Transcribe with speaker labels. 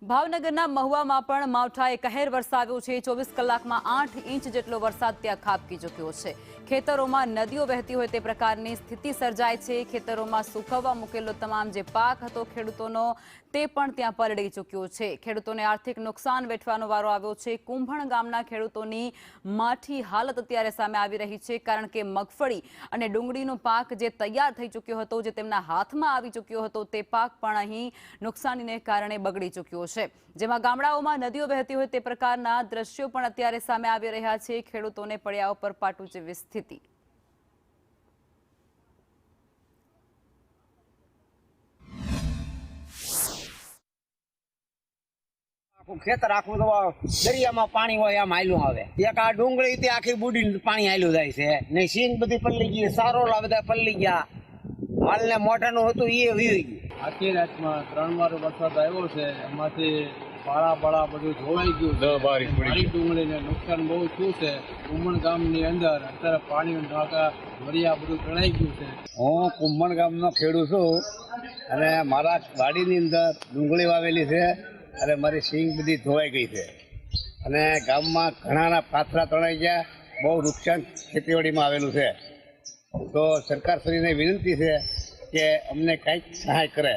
Speaker 1: ભાવનગરના મહુવામાં પણ માવઠાએ કહેર વરસાવ્યો છે। 24 કલાકમાં 8 ઇંચ જેટલો વરસાદ ત્યાં ખાબકી ચૂક્યો છે। ખેતરોમાં નદીઓ વહેતી હોય તે પ્રકારની સ્થિતિ સર્જાય છે। ખેતરોમાં સુકવવા મૂકેલો તમામ જે પાક હતો ખેડૂતોનો તે પણ ત્યાં પલળી ચૂક્યો છે। ખેડૂતોને આર્થિક નુકસાન વેઠવાનો વારો આવ્યો છે। કુંભણ ગામના ખેડૂતોની માઠી હાલત અત્યારે સામે આવી રહી છે, કારણ કે મગફળી અને ડુંગળીનો પાક જે તૈયાર થઈ ચૂક્યો હતો, જે તેમના હાથમાં આવી ચૂક્યો હતો, તે પાક પણ અહીં નુકસાનીને કારણે બગડી ચૂક્યો છે। જેમાં ગામડાઓમાં નદીઓ વહેતી હોય તે પ્રકારના દ્રશ્યો પણ અત્યારે સામે આવી રહ્યા છે। ખેડૂતોને પડ્યા ઉપર પાટું જેવી સ્થિતિ।
Speaker 2: ખેતર આખું દરિયામાં પાણી હોય એમ હાલ્યું આવે। એક આ ડુંગળી તે આખી બુડીને પાણી હાલ્યું જાય છે ને સિંગ બધી પલળી ગઈ, સારોલા બધા પલળી ગયા, માલને મોઢાનું હતું એ વીવી ગયું।
Speaker 3: આખી રાતમાં 3 વાર વરસાદ આવ્યો છે, એમાંથી પાળા બધું ધોવાઈ ગયું। મારી ડુંગળીને નુકસાન બહુ થયું છે। કુંભણ ગામની અંદર અત્યારે પાણી નાકા મરિયા બધું તણાઈ ગયું છે।
Speaker 2: હું કુંભણ ગામનો ખેડૂત છું અને મારા વાડીની અંદર ડુંગળી વાવેલી છે અને મારી સિંગ બધી ધોવાઈ ગઈ છે અને ગામમાં ઘણાના પાથરા તણાઈ ગયા। બહુ નુકસાન ખેતીવાડીમાં આવેલું છે। તો સરકારશ્રીને વિનંતી છે કે અમને કંઈક સહાય કરે।